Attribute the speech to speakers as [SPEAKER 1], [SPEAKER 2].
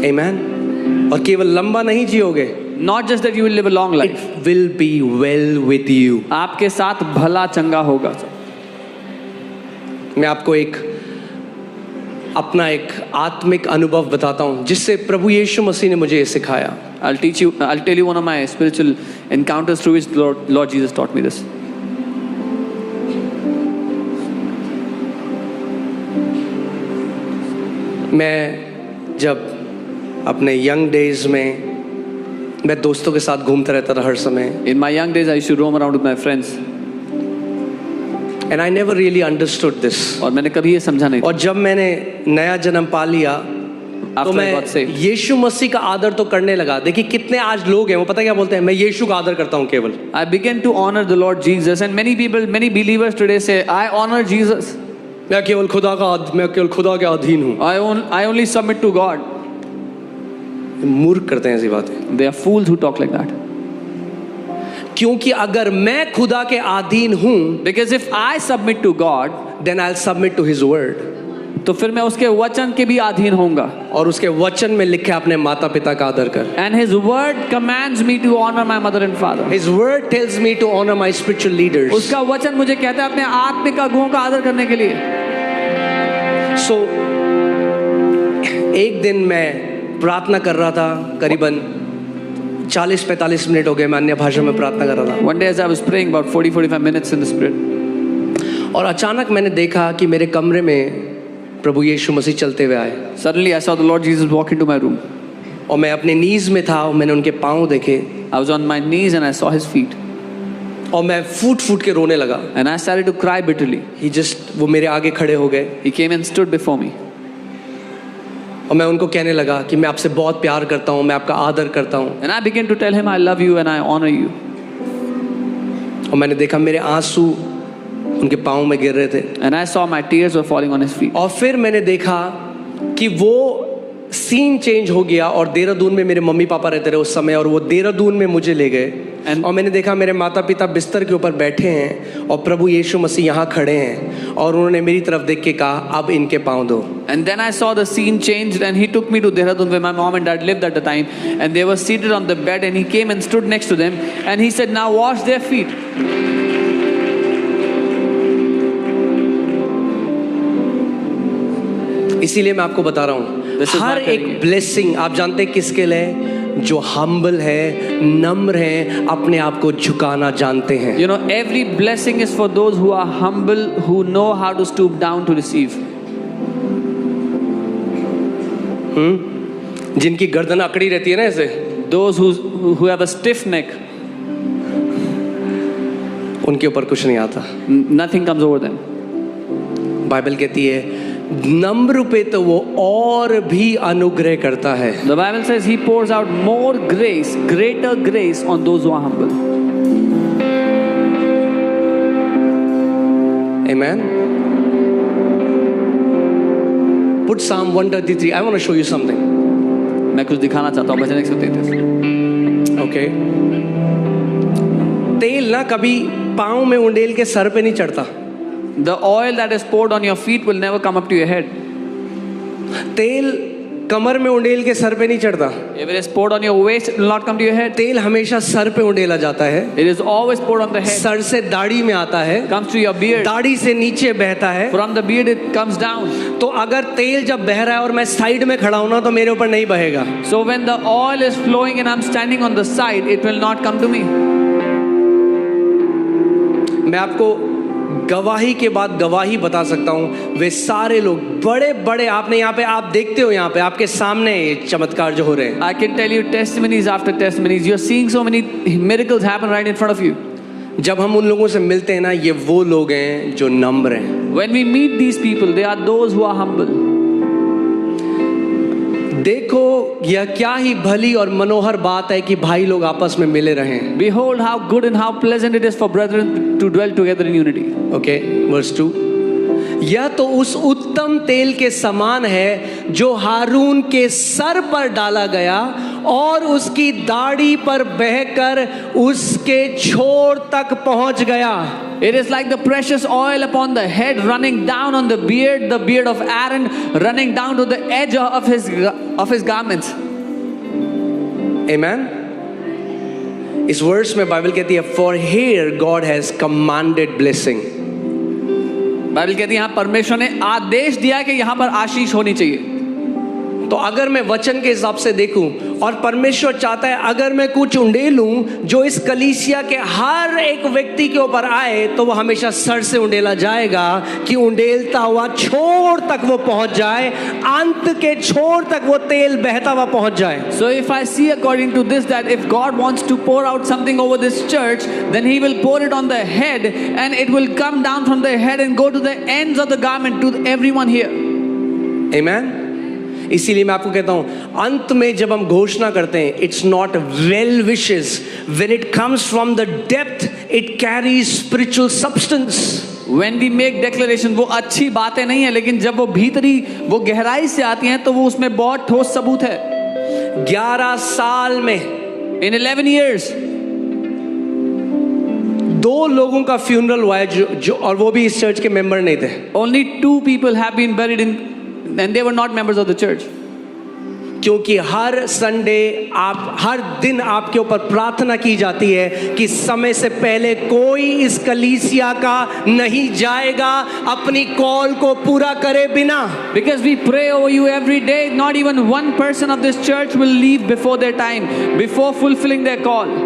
[SPEAKER 1] Amen. और केवल लंबा नहीं जियोगे,
[SPEAKER 2] Not just that you will live a long
[SPEAKER 1] it
[SPEAKER 2] life.
[SPEAKER 1] will be well with you.
[SPEAKER 2] आपके साथ भला चंगा होगा।
[SPEAKER 1] मैं आपको अपना एक आत्मिक अनुभव बताता हूँ जिससे प्रभु यीशु मसीह ने मुझे ये सिखाया।
[SPEAKER 2] I'll tell you one of my spiritual encounters through which Lord Jesus taught me this.
[SPEAKER 1] मैं जब अपने यंग डेज में मैं दोस्तों के साथ घूमता रहता था हर समय,
[SPEAKER 2] In my young days, I used to roam around with my friends.
[SPEAKER 1] and I never really understood this.
[SPEAKER 2] और मैंने कभी ये समझा नहीं था।
[SPEAKER 1] और जब मैंने नया जन्म पा लिया तो
[SPEAKER 2] After I
[SPEAKER 1] मैं
[SPEAKER 2] got saved,
[SPEAKER 1] यीशु मसीह का आदर तो करने लगा। देखिए कितने आज लोग हैं, वो पता क्या बोलते हैं, मैं यीशु का आदर करता हूँ केवल।
[SPEAKER 2] I began to honor the Lord Jesus, and many people, many believers today say, I honor Jesus.
[SPEAKER 1] मैं केवल खुदा के अधीन हूँ।
[SPEAKER 2] I only submit to God.
[SPEAKER 1] मूर्ख करते हैं ऐसी बातें,
[SPEAKER 2] They are fools who talk like that.
[SPEAKER 1] क्योंकि अगर मैं खुदा के अधीन हूँ,
[SPEAKER 2] Because if I submit to God,
[SPEAKER 1] then I'll submit to His word.
[SPEAKER 2] तो फिर मैं उसके वचन के भी अधीन होऊंगा।
[SPEAKER 1] और उसके वचन में लिखे अपने माता पिता का आदर कर।
[SPEAKER 2] And His word commands me to honor my mother and father.
[SPEAKER 1] His word tells me to honor my spiritual leaders.
[SPEAKER 2] उसका वचन मुझे कहता है अपने आत्मिक अगुओं का आदर करने के लिए।
[SPEAKER 1] So एक दिन मैं प्रार्थना कर रहा था, करीबन 40-45 मिनट हो गए मैं अन्य भाषा में प्रार्थना कर रहा था।
[SPEAKER 2] One day as I was praying about 40-45 minutes in the spirit,
[SPEAKER 1] और अचानक मैंने देखा कि मेरे कमरे में प्रभु यीशु मसीह चलते हुए आए।
[SPEAKER 2] suddenly I saw the Lord Jesus walk into my room.
[SPEAKER 1] और मैं अपने नीज में था और मैंने उनके पाँव देखे
[SPEAKER 2] I was on my knees and I saw His feet,
[SPEAKER 1] और मैं फूट फूट के रोने लगा।
[SPEAKER 2] and I started to cry bitterly.
[SPEAKER 1] वो मेरे आगे खड़े हो गए
[SPEAKER 2] He came and stood before me,
[SPEAKER 1] और मैं उनको कहने लगा कि मैं आपसे बहुत प्यार करता हूँ, मैं आपका आदर करता हूँ।
[SPEAKER 2] and I began to tell him I love you and I honor you.
[SPEAKER 1] और मैंने देखा मेरे आंसू उनके पाँव में गिर रहे थे।
[SPEAKER 2] And I saw my tears were falling on his feet.
[SPEAKER 1] और फिर मैंने देखा कि वो सीन चेंज हो गया और देहरादून में मेरे मम्मी पापा रहते रहे उस समय, और वो देहरादून में मुझे ले गए। और मैंने देखा मेरे माता पिता बिस्तर के ऊपर बैठे हैं और प्रभु यीशु मसीह यहाँ खड़े हैं, और उन्होंने मेरी तरफ देख के कहा अब इनके पाँव दो।
[SPEAKER 2] And then I saw the scene changed, and he took me to Dehradun where my mom and dad lived at the time, and they were seated on the bed, and he came and stood next to them, and he said, now wash their feet.
[SPEAKER 1] इसीलिए मैं आपको बता रहा हूँ हर एक blessing आप जानते हैं किसके लिए, जो हम्बल है, नम्र है, अपने आप को झुकाना जानते हैं।
[SPEAKER 2] You know, every blessing is for those who are humble, who know how to stoop down to receive.
[SPEAKER 1] जिनकी गर्दन अकड़ी रहती है ना ऐसे,
[SPEAKER 2] Those who have a stiff neck,
[SPEAKER 1] उनके ऊपर कुछ नहीं आता।
[SPEAKER 2] nothing comes over them.
[SPEAKER 1] Bible कहती है नम्र पे तो वो और भी अनुग्रह करता है।
[SPEAKER 2] The Bible says He pours out more grace, greater grace on those who are humble.
[SPEAKER 1] Amen. Put Psalm 133. I want to show you something.
[SPEAKER 2] मैं कुछ दिखाना चाहता हूँ भजन 133।
[SPEAKER 1] Okay. तेल ना कभी पाँव में उंडेल के सर पे नहीं चढ़ता।
[SPEAKER 2] The oil that is poured on your feet will never come up to your head.
[SPEAKER 1] तेल कमर में उंडेल के सर पे नहीं चढ़ता।
[SPEAKER 2] If it is poured on your waist, it will not come to your head.
[SPEAKER 1] तेल हमेशा सर पे उंडेला जाता है।
[SPEAKER 2] It is always poured on the head.
[SPEAKER 1] Sir से दाढ़ी में आता है,
[SPEAKER 2] Comes to your beard.
[SPEAKER 1] दाढ़ी से नीचे बहता है।
[SPEAKER 2] From the beard it comes down.
[SPEAKER 1] तो अगर तेल जब बह रहा है और मैं साइड में खड़ा हूं ना तो मेरे ऊपर नहीं बहेगा।
[SPEAKER 2] So when the oil is flowing and I'm standing on the side, it will not come to me.
[SPEAKER 1] मैं आपको गवाही के बाद गवाही बता सकता हूँ, वे सारे लोग बड़े बड़े, आपने यहाँ पे आप देखते हो यहाँ पे आपके सामने चमत्कार जो हो रहे हैं।
[SPEAKER 2] I can tell you testimonies after testimonies. You're seeing so many miracles happen right in front of you.
[SPEAKER 1] जब हम उन लोगों से मिलते हैं ना, ये वो लोग हैं जो नम्र हैं।
[SPEAKER 2] When we meet these people, they are those who are humble.
[SPEAKER 1] देखो यह क्या ही भली और मनोहर बात है कि भाई लोग आपस में मिले रहें।
[SPEAKER 2] Behold how good and how pleasant it is for brethren to dwell together in unity.
[SPEAKER 1] Okay, verse 2. यह तो उस उत्तम तेल के समान है जो हारून के सर पर डाला गया और उसकी दाढ़ी पर बहकर उसके छोर तक पहुंच गया।
[SPEAKER 2] It is like the precious oil upon the head running down on the beard of Aaron running down to the edge of his garments.
[SPEAKER 1] Amen. इस वर्स में बाइबल कहती है for here God has commanded blessing.
[SPEAKER 2] Bible कहती है यहाँ परमेश्वर ने आदेश दिया कि यहाँ पर आशीष होनी चाहिए।
[SPEAKER 1] तो अगर मैं वचन के हिसाब से देखूं और परमेश्वर चाहता है अगर मैं कुछ उंडेलूं जो इस कलीसिया के हर एक व्यक्ति के ऊपर आए तो वो हमेशा सर से उंडेला जाएगा कि उंडेलता हुआ छोर तक वो पहुंच जाए, अंत के छोर तक वो तेल बहता हुआ पहुंच जाए।
[SPEAKER 2] So if I see according to this that if God wants to pour out something over this church, then he will pour it on the head and it will come down from the head and go to the ends of the garment to everyone here.
[SPEAKER 1] Amen. इसीलिए मैं आपको कहता हूं अंत में जब हम घोषणा करते हैं it's not well wishes, when it comes from the depth it carries spiritual substance.
[SPEAKER 2] When we make declaration वो अच्छी बातें नहीं है, लेकिन जब वो भीतरी वो गहराई से आती हैं तो वो उसमें बहुत ठोस सबूत है।
[SPEAKER 1] 11 साल में
[SPEAKER 2] In 11 years
[SPEAKER 1] 2 लोगों का फ्यूनरल हुआ है जो और वो भी इस चर्च के मेंबर नहीं थे।
[SPEAKER 2] only 2 people have been buried in and they were not members of the church.
[SPEAKER 1] क्योंकि हर संडे आप हर दिन आपके ऊपर प्रार्थना की जाती है कि समय से पहले कोई इस कलीसिया का नहीं जाएगा अपनी कॉल को पूरा करे बिना।
[SPEAKER 2] Because we pray over you every day, not even one person of this church will leave before their time, before fulfilling their call.